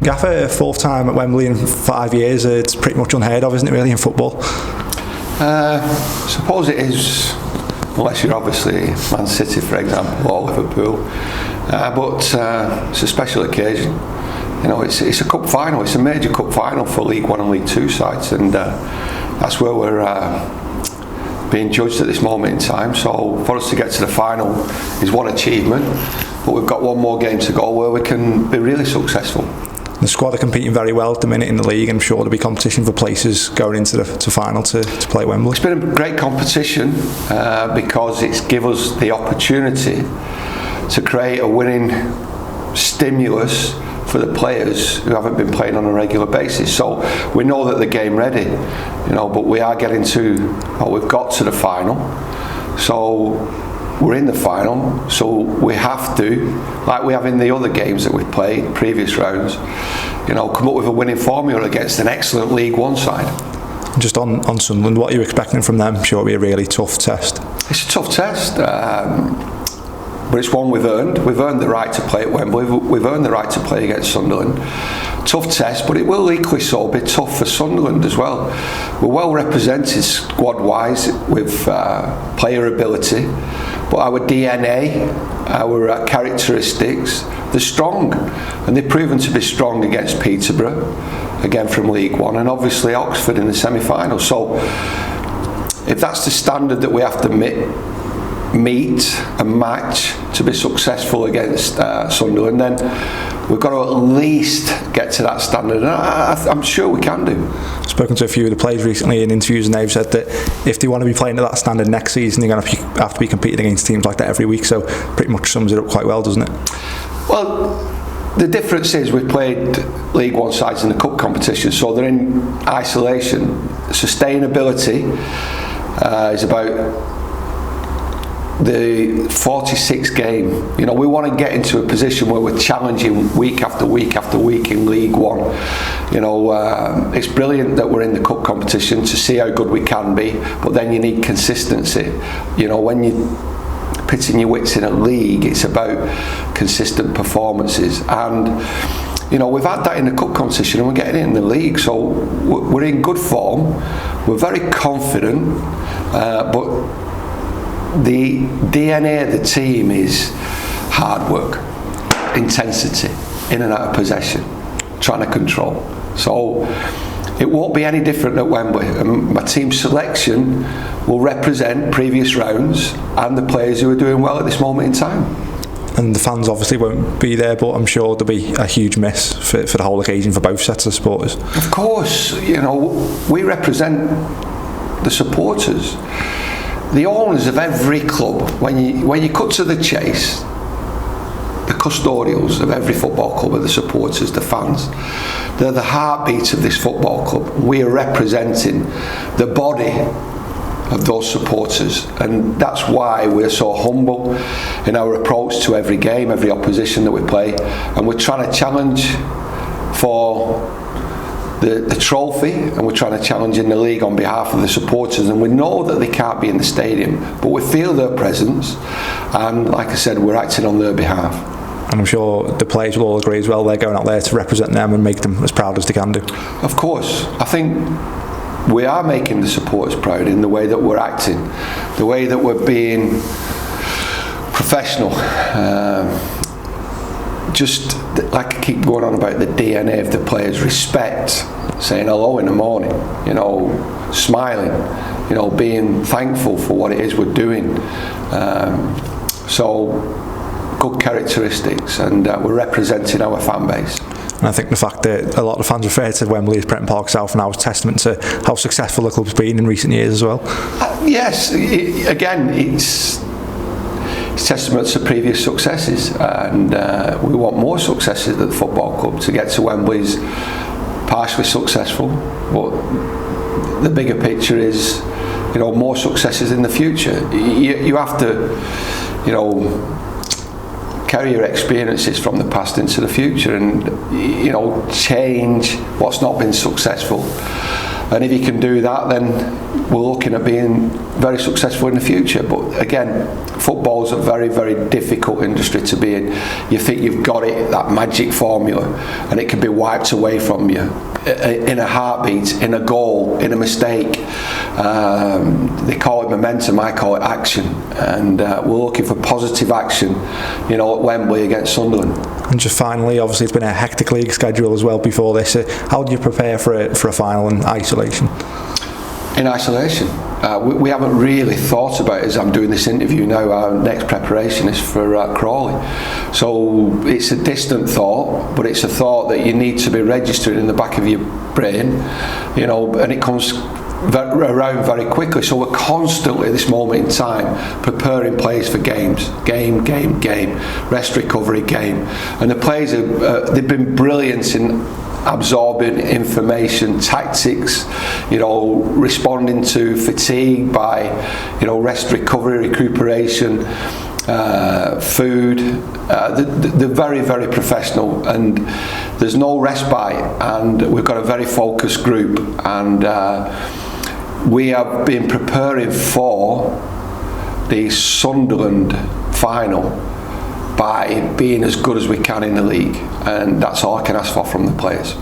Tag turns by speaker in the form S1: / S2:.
S1: Gaffer, fourth time at Wembley in 5 years, it's pretty much unheard of, isn't it, really, in football?
S2: I suppose it is, unless you're obviously Man City, for example, or Liverpool. But it's a special occasion. You know, it's a cup final. It's a major cup final for League One and League Two sides, and that's where we're being judged at this moment in time. So for us to get to the final is one achievement, but we've got one more game to go where we can be really successful.
S1: The squad are competing very well at the minute in the league, and I'm sure there'll be competition for places going into the final to play Wembley.
S2: It's been a great competition because it's given us the opportunity to create a winning stimulus for the players who haven't been playing on a regular basis. So we know that they're game ready, you know, but we are getting to, well, we've got to the final. So we're in the final, so we have to, like we have in the other games that we've played, previous rounds, you know, come up with a winning formula against an excellent League One side.
S1: Just on Sunderland, what are you expecting from them? I'm sure it'll be a really tough test.
S2: It's a tough test, but it's one we've earned. We've earned the right to play at Wembley. We've earned the right to play against Sunderland. Tough test, but it will equally so be tough for Sunderland as well. We're well represented squad-wise with player ability, but our DNA, our characteristics, they're strong, and they've proven to be strong against Peterborough, again from League One, and obviously Oxford in the semi-final. So if that's the standard that we have to meet and match to be successful against Sunderland, then we've got to at least get to that standard, and I'm sure we can do.
S1: I've spoken to a few of the players recently in interviews, and they've said that if they want to be playing at that standard next season, they're going to have to be competing against teams like that every week. So pretty much sums it up quite well, doesn't it?
S2: Well, the difference is we've played League One sides in the cup competition, so they're in isolation. Sustainability is about the 46th game. You know, we want to get into a position where we're challenging week after week after week in League One. You know, it's brilliant that we're in the cup competition to see how good we can be, but then you need consistency. You know, when you're pitting your wits in a league, it's about consistent performances, and you know, we've had that in the cup competition and we're getting it in the league, so we're in good form, we're very confident, but the DNA of the team is hard work, intensity, in and out of possession, trying to control. So it won't be any different at Wembley. My team selection will represent previous rounds and the players who are doing well at this moment in time.
S1: And the fans obviously won't be there, but I'm sure there'll be a huge miss for the whole occasion for both sets of supporters.
S2: Of course, you know, we represent the supporters. The owners of every club, when you cut to the chase, the custodials of every football club are the supporters, the fans. They're the heartbeat of this football club. We are representing the body of those supporters, and that's why we're so humble in our approach to every game, every opposition that we play, and we're trying to challenge for the trophy, and we're trying to challenge in the league on behalf of the supporters, and we know that they can't be in the stadium, but we feel their presence, and like I said, we're acting on their behalf.
S1: And I'm sure the players will all agree as well, they're going out there to represent them and make them as proud as they can do.
S2: Of course, I think we are making the supporters proud in the way that we're acting, the way that we're being professional, just like I keep going on about the DNA of the players, respect, saying hello in the morning, you know, smiling, you know, being thankful for what it is we're doing. So good characteristics, and we're representing our fan base.
S1: And I think the fact that a lot of fans refer to Wembley as Prenton Park South now is testament to how successful the club's been in recent years as well.
S2: Yes, again, it's testament to previous successes, and we want more successes at the football club. To get to Wembley's partially successful, but the bigger picture is, you know, more successes in the future. You have to, you know, carry your experiences from the past into the future, and you know, change what's not been successful, And if you can do that, then we're looking at being very successful in the future. But again, football's a very, very difficult industry to be in. You think you've got it, that magic formula, and it can be wiped away from you in a heartbeat, in a goal, in a mistake. They call it momentum, I call it action. And we're looking for positive action, at Wembley against Sunderland.
S1: And just finally, obviously it's been a hectic league schedule as well before this. How do you prepare for a final in isolation?
S2: In isolation? We haven't really thought about it as I'm doing this interview now. Our next preparation is for Crawley. So it's a distant thought, but it's a thought that you need to be registered in the back of your brain, and it comes around very quickly. So we're constantly at this moment in time preparing players for games, game, rest, recovery, game. And the players they've been brilliant in absorbing information, tactics, responding to fatigue by, rest, recovery, recuperation, food. They're very, very professional, and there's no respite. And we've got a very focused group, and we have been preparing for the Sunderland final by being as good as we can in the league, and that's all I can ask for from the players.